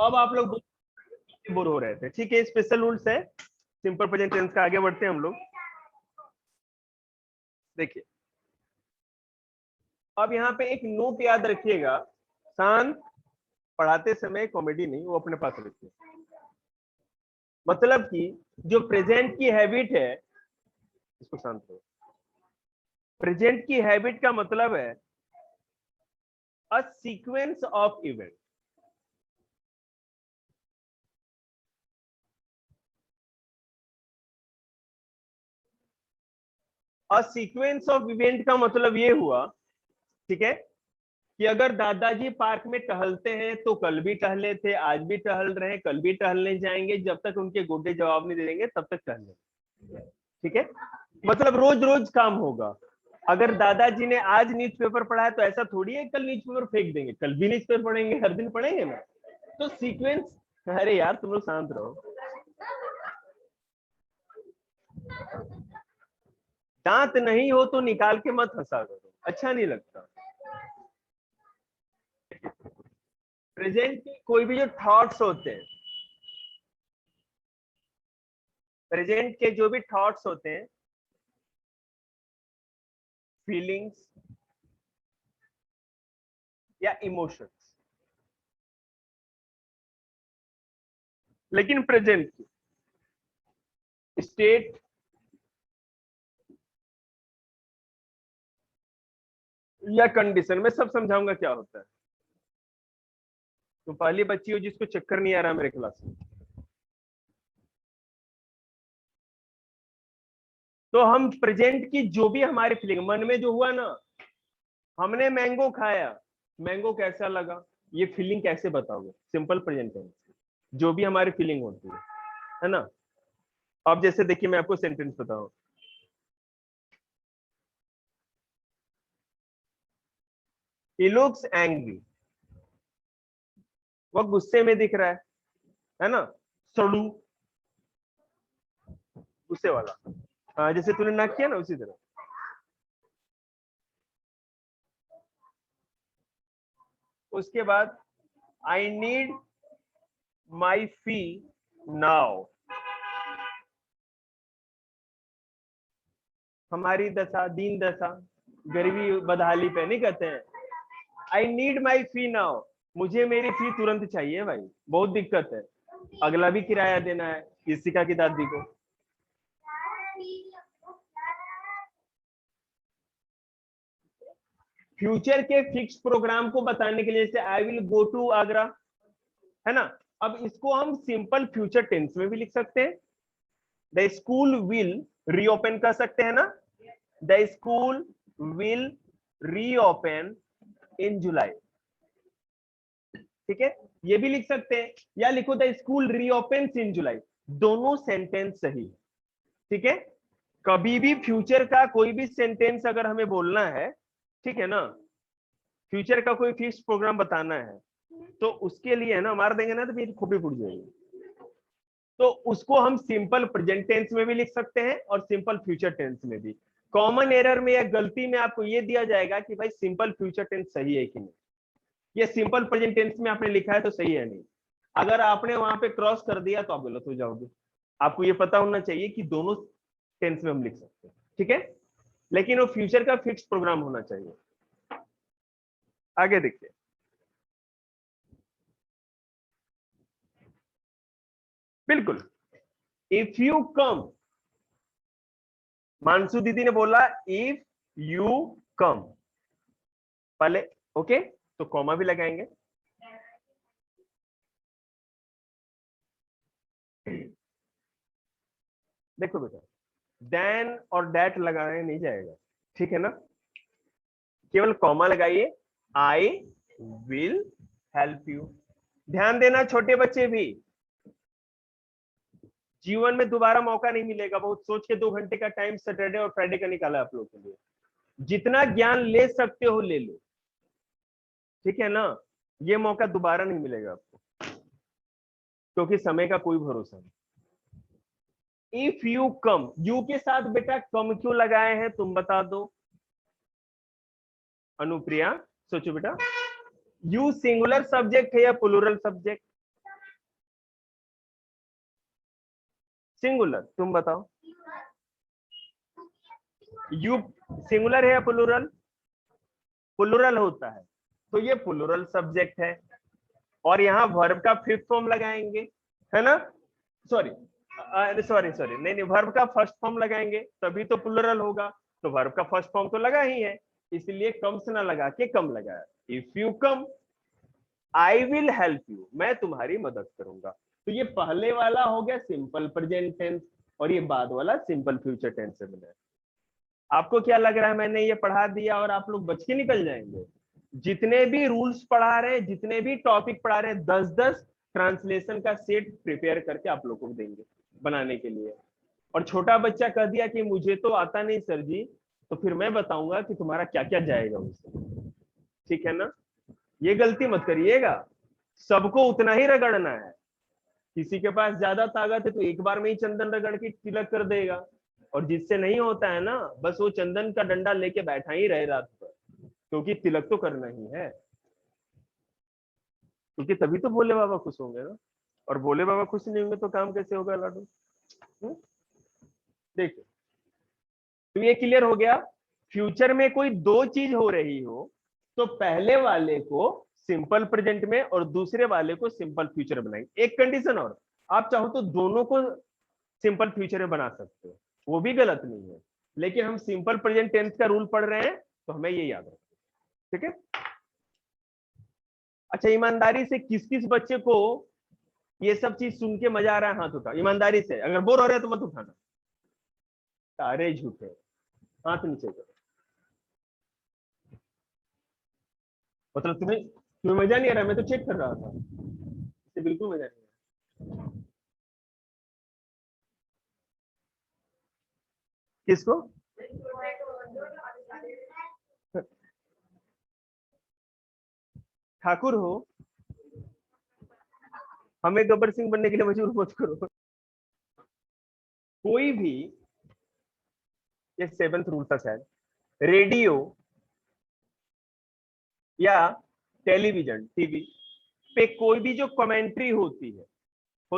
अब आप लोग बोर हो रहे थे, ठीक है, स्पेशल रूल्स है सिंपल प्रेजेंट टेंस का। आगे बढ़ते हैं हम लोग। देखिए अब यहाँ पे एक नोट याद रखिएगा, शांत, पढ़ाते समय कॉमेडी नहीं, वो अपने पास रखिए। मतलब कि जो प्रेजेंट की हैबिट है, इसको शांत करो। प्रेजेंट की हैबिट का मतलब है a sequence of event. A sequence of event का मतलब ये हुआ, ठीक है, कि अगर दादाजी पार्क में टहलते हैं तो कल भी टहले थे, आज भी टहल रहे हैं, कल भी टहलने जाएंगे, जब तक उनके गुड्डे जवाब नहीं दे देंगे तब तक टहलने। ठीक है, मतलब रोज रोज काम होगा। अगर दादाजी ने आज न्यूज़पेपर पढ़ा है तो ऐसा थोड़ी है कल न्यूज़पेपर फेंक देंगे, कल भी न्यूज़पेपर पढ़ेंगे, हर दिन पढ़ेंगे ना। तो सीक्वेंस, अरे यार तुम लोग शांत रहो। दांत नहीं हो तो निकाल के मत हंसा करो, अच्छा नहीं लगता। प्रेजेंट के कोई भी जो थॉट्स होते हैं, प्रेजेंट के जो भी थॉट्स होते हैं, फीलिंग्स या इमोशंस, लेकिन प्रेजेंट की स्टेट या कंडीशन में सब समझाऊंगा क्या होता है। तो पहली बच्ची हो जिसको चक्कर नहीं आ रहा मेरे क्लास में, तो हम प्रेजेंट की जो भी हमारी फीलिंग मन में जो हुआ ना, हमने मैंगो खाया, मैंगो कैसा लगा, ये फीलिंग कैसे बताओगे, सिंपल प्रेजेंट टेंस, जो भी हमारी फीलिंग होती है ना। अब जैसे देखिए मैं आपको सेंटेंस बताऊं, he looks angry, वो गुस्से में दिख रहा है ना, सड़ू, गुस्से वाला। जैसे तूने ना किया ना उसी तरह। उसके बाद I need my fee now, हमारी दशा, दीन दशा, गरीबी बदहाली पे नहीं कहते हैं, I need my fee now, मुझे मेरी फी तुरंत चाहिए भाई, बहुत दिक्कत है, अगला भी किराया देना है किसिका की दादी को। फ्यूचर के फिक्स प्रोग्राम को बताने के लिए, जैसे I will go to Agra, है ना, अब इसको हम सिंपल फ्यूचर टेंस में भी लिख सकते हैं। द स्कूल विल रीओपन कर सकते हैं ना, द स्कूल विल रीओपन इन जुलाई, ठीक है, ये भी लिख सकते हैं। या लिखो द स्कूल रीओपन इन जुलाई, दोनों सेंटेंस सही, ठीक है। कभी भी फ्यूचर का कोई भी सेंटेंस अगर हमें बोलना है, ठीक है ना, फ्यूचर का कोई फिक्स प्रोग्राम बताना है, तो उसके लिए है ना, मार देंगे ना तो फिर खोपड़ी फूट जाएगी। तो उसको हम सिंपल प्रेजेंट टेंस में भी लिख सकते हैं और सिंपल फ्यूचर टेंस में भी। कॉमन एरर में या गलती में आपको ये दिया जाएगा कि भाई सिंपल फ्यूचर टेंस सही है कि नहीं, ये सिंपल प्रेजेंट टेंस में आपने लिखा है तो सही है नहीं। अगर आपने वहां पे क्रॉस कर दिया तो आप गलत हो जाओगे। आपको ये पता होना चाहिए कि दोनों टेंस में हम लिख सकते हैं, ठीक है, लेकिन वो फ्यूचर का फिक्स प्रोग्राम होना चाहिए। आगे देखिए, बिल्कुल, इफ यू कम, मानसू दीदी ने बोला इफ यू कम, पहले ओके, तो कॉमा भी लगाएंगे। देखो बेटा, देन और दैट लगाने नहीं जाएगा, ठीक है ना, केवल कॉमा लगाइए, आई विल हेल्प यू। ध्यान देना छोटे बच्चे भी, जीवन में दोबारा मौका नहीं मिलेगा, बहुत सोच के 2 घंटे का टाइम सैटरडे और फ्राइडे का निकाला आप लोगों के लिए, जितना ज्ञान ले सकते हो ले लो, ठीक है ना, ये मौका दोबारा नहीं मिलेगा आपको, क्योंकि समय का कोई भरोसा नहीं। इफ यू कम, यू के साथ बेटा कम क्यों लगाए हैं तुम बता दो, अनुप्रिया सोचो बेटा, यू सिंगुलर सब्जेक्ट है या प्लूरल सब्जेक्ट, सिंगुलर, तुम बताओ। यू सिंगुलर है या प्लूरल? प्लूरल होता है, तो ये प्लूरल सब्जेक्ट है। और यहाँ वर्ब का फिफ्थ फॉर्म लगाएंगे, है ना? सॉरी सॉरी सॉरी, नहीं नहीं, वर्ब का फर्स्ट फॉर्म लगाएंगे तभी तो प्लूरल होगा। तो वर्ब का फर्स्ट फॉर्म तो लगा ही है, इसलिए कम से ना लगा के कम लगाया। If you come I will help you, मैं तुम्हारी मदद करूंगा। तो ये पहले वाला हो गया सिंपल प्रेजेंट टेंस, और ये बाद वाला सिंपल फ्यूचर टेंस से बना है। आपको क्या लग रहा है मैंने ये पढ़ा दिया और आप लोग बच के निकल जाएंगे? जितने भी रूल्स पढ़ा रहे हैं, जितने भी टॉपिक पढ़ा रहे हैं, 10-10 ट्रांसलेशन का सेट प्रिपेयर करके आप लोगों को देंगे बनाने के लिए। और छोटा बच्चा कह दिया कि मुझे तो आता नहीं सर जी, तो फिर मैं बताऊंगा कि तुम्हारा क्या क्या जाएगा उससे। ठीक है ना? ये गलती मत करिएगा, सबको उतना ही रगड़ना है। किसी के पास ज्यादा ताकत है तो एक बार में ही चंदन रगड़ के तिलक कर देगा, और जिससे नहीं होता है ना, बस वो चंदन का डंडा लेके बैठा ही रहे रात भर, क्योंकि तिलक तो करना ही है। क्योंकि तभी तो भोले बाबा खुश होंगे ना, और भोले बाबा खुश नहीं होंगे तो काम कैसे होगा लाडू? देखिए, तो ये क्लियर हो गया। फ्यूचर में कोई दो चीज हो रही हो तो पहले वाले को सिंपल प्रेजेंट में और दूसरे वाले को सिंपल फ्यूचर बनाएंगे। एक कंडीशन और, आप चाहो तो दोनों को सिंपल फ्यूचर में बना सकते हो, वो भी गलत नहीं है, लेकिन हम सिंपल प्रेजेंट टेंस का रूल पढ़ रहे हैं तो हमें ये याद रखना। ठीक है? अच्छा, ईमानदारी से किस किस बच्चे को ये सब चीज सुन के मजा आ रहा है? हाथ उठा ईमानदारी से, अगर बोर हो रहे हैं तो मत उठाना, सारे झूठे। हाथ नीचे करो। मतलब तुम्हें तुम्हें मजा नहीं आ रहा? मैं तो चेक कर रहा था, इसे बिल्कुल मजा नहीं आ रहा। किसको? ठाकुर हो, हमें गब्बर सिंह बनने के लिए मजबूर मत करो। कोई भी, ये 7th रूल था शायद, रेडियो या टेलीविजन टीवी पे कोई भी जो कमेंट्री होती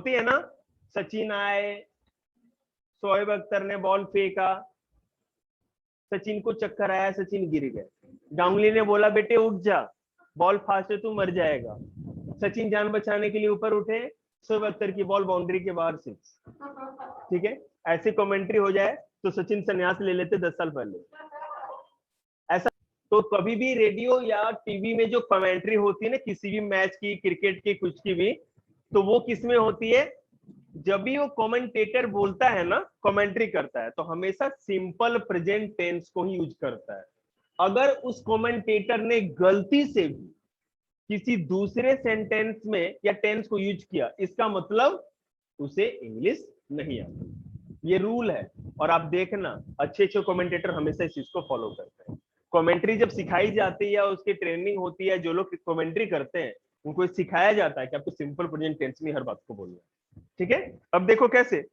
है ना, सचिन आए, शोएब अख्तर ने बॉल फेंका, सचिन को चक्कर आया, सचिन गिर गए, गांगुली ने बोला बेटे उठ जा, बॉल फास्ट है तू मर जाएगा, सचिन जान बचाने के लिए ऊपर उठे, शोएब अख्तर की बॉल बाउंड्री के बाहर सिक्स। ठीक है? ऐसी कमेंट्री हो जाए तो सचिन संन्यास ले लेते 10 साल पहले। ऐसा तो कभी भी रेडियो या टीवी में जो कमेंट्री होती है ना, किसी भी मैच की, क्रिकेट की, कुछ की भी, तो वो किस में होती है? जब भी वो कमेंटेटर बोलता है ना, कमेंट्री करता है, तो हमेशा सिंपल प्रेजेंट टेंस को ही यूज करता है। अगर उस कमेंटेटर ने गलती से भी किसी दूसरे सेंटेंस में या टेंस को यूज किया, इसका मतलब उसे इंग्लिश नहीं आती। ये रूल है, और आप देखना अच्छे अच्छे कमेंटेटर हमेशा इस चीज को फॉलो करते हैं। कमेंट्री जब सिखाई जाती है या उसकी ट्रेनिंग होती है, जो लोग कमेंट्री करते हैं उनको सिखाया जाता है कि आपको सिंपल प्रेजेंट टेंस में हर बात को बोलना है। ठीक है? अब देखो कैसे।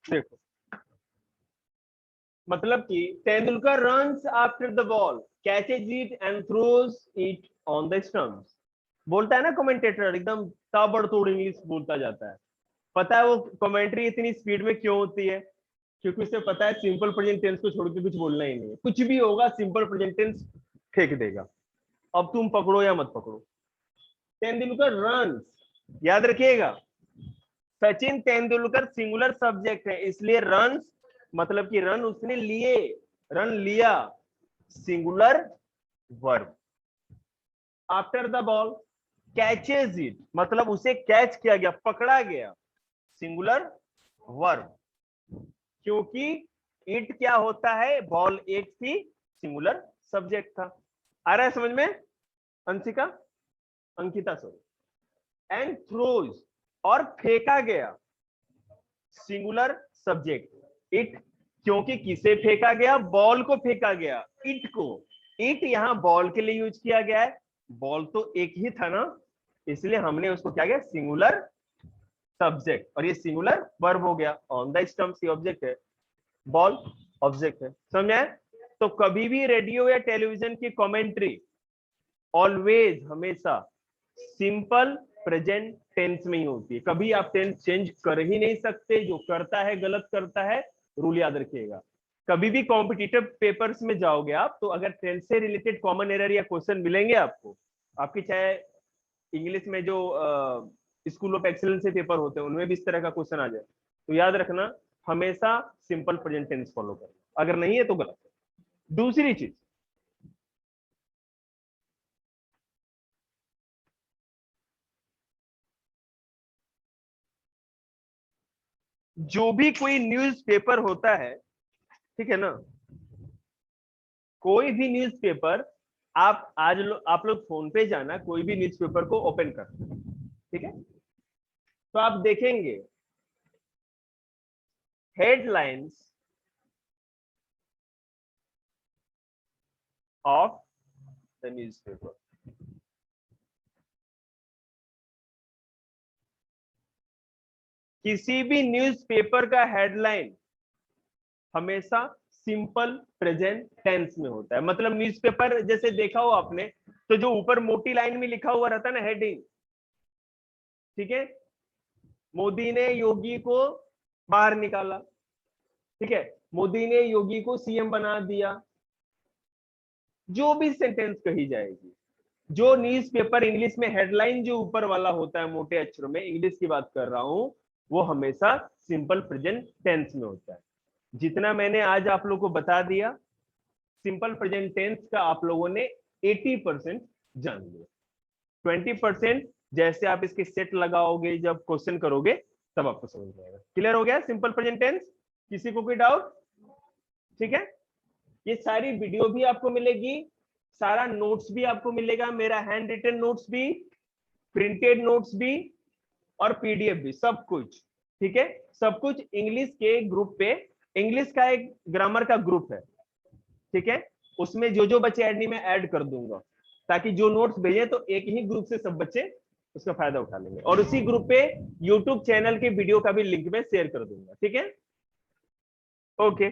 देखो, मतलब कि Tendulkar runs after the ball, catches it and throws it on the stumps. बोलता है ना कमेंटेटर, एकदम ताबड़तोड़ इंग्लिश बोलता जाता है। पता है वो कमेंट्री इतनी स्पीड में क्यों होती है? क्योंकि उसे पता है सिंपल प्रेजेंट टेंस को छोड़ के कुछ बोलना ही नहीं है, कुछ भी होगा सिंपल प्रेजेंट टेंस फेंक देगा। अब तुम पकड़ो या मत पकड़ो, तेंदुलकर रन्स, याद रखिएगा, सचिन तेंदुलकर सिंगुलर सब्जेक्ट है, इसलिए रन मतलब कि रन उसने लिए, रन लिया, singular verb. After the ball, catches it मतलब उसे कैच किया गया, पकड़ा गया, सिंगुलर वर्ब। क्योंकि इट क्या होता है? बॉल एक थी, सिंगुलर सब्जेक्ट था। आ रहा है समझ में Anshika, Ankita sorry. And throws, और फेंका गया, सिंगुलर सब्जेक्ट इट, क्योंकि किसे फेंका गया, बॉल को फेंका गया, इट को। इट यहां बॉल के लिए यूज किया गया है, बॉल तो एक ही था ना, इसलिए हमने उसको क्या किया, सिंगुलर सब्जेक्ट, और ये सिंगुलर वर्ब हो गया। ऑन द स्टंप सी ऑब्जेक्ट है, बॉल ऑब्जेक्ट है, समझ आया? तो कभी भी रेडियो या टेलीविजन की कमेंट्री ऑलवेज, हमेशा सिंपल प्रेजेंट टेंस में ही होती है, कभी आप टेंस चेंज कर ही नहीं सकते, जो करता है गलत करता है, रूल याद रखिएगा। कभी भी कॉम्पिटिटिव पेपर्स में जाओगे आप, तो अगर टेंस से रिलेटेड कॉमन एरर या क्वेश्चन मिलेंगे आपको, आपकी चाहे इंग्लिश में जो स्कूल ऑफ एक्सीलेंस से पेपर होते हैं उनमें भी इस तरह का क्वेश्चन आ जाए, तो याद रखना हमेशा सिंपल प्रेजेंट टेंस फॉलो करना, अगर नहीं है तो गलत है। दूसरी चीज, जो भी कोई न्यूज़पेपर होता है, ठीक है ना, कोई भी न्यूज़पेपर, आप आप लोग फोन पे जाना, कोई भी न्यूज़पेपर को ओपन कर, ठीक है, तो आप देखेंगे हेडलाइंस ऑफ द न्यूज़पेपर। किसी भी न्यूज़पेपर का हेडलाइन हमेशा सिंपल प्रेजेंट टेंस में होता है। मतलब न्यूज़पेपर जैसे देखा हो आपने, तो जो ऊपर मोटी लाइन में लिखा हुआ रहता है ना, हेडिंग, ठीक है, मोदी ने योगी को बाहर निकाला, ठीक है, मोदी ने योगी को सीएम बना दिया, जो भी सेंटेंस कही जाएगी, जो न्यूज़पेपर इंग्लिश में हेडलाइन जो ऊपर वाला होता है मोटे अक्षरों में, इंग्लिश की बात कर रहा हूं, वो हमेशा सिंपल प्रेजेंट टेंस में होता है। जितना मैंने आज आप लोगों को बता दिया, सिंपल प्रेजेंट टेंस का आप लोगों ने 80% जान लिया। 20% जैसे आप इसके सेट लगाओगे, जब क्वेश्चन करोगे तब आपको समझ में आएगा। क्लियर हो गया सिंपल प्रेजेंट टेंस? किसी को कोई डाउट? ठीक है, ये सारी वीडियो भी आपको मिलेगी, सारा नोट्स भी आपको मिलेगा, मेरा हैंड रिटन नोट्स भी, प्रिंटेड नोट्स भी, और पीडीएफ भी, सब कुछ, ठीक है, सब कुछ इंग्लिश के ग्रुप पे। इंग्लिश का एक ग्रामर का ग्रुप है, ठीक है, उसमें जो जो बच्चे ऐड नहीं, मैं ऐड कर दूंगा, ताकि जो नोट्स भेजे तो एक ही ग्रुप से सब बच्चे उसका फायदा उठा लेंगे। और उसी ग्रुप पे यूट्यूब चैनल के वीडियो का भी लिंक में शेयर कर दूंगा, ठीक है, ओके।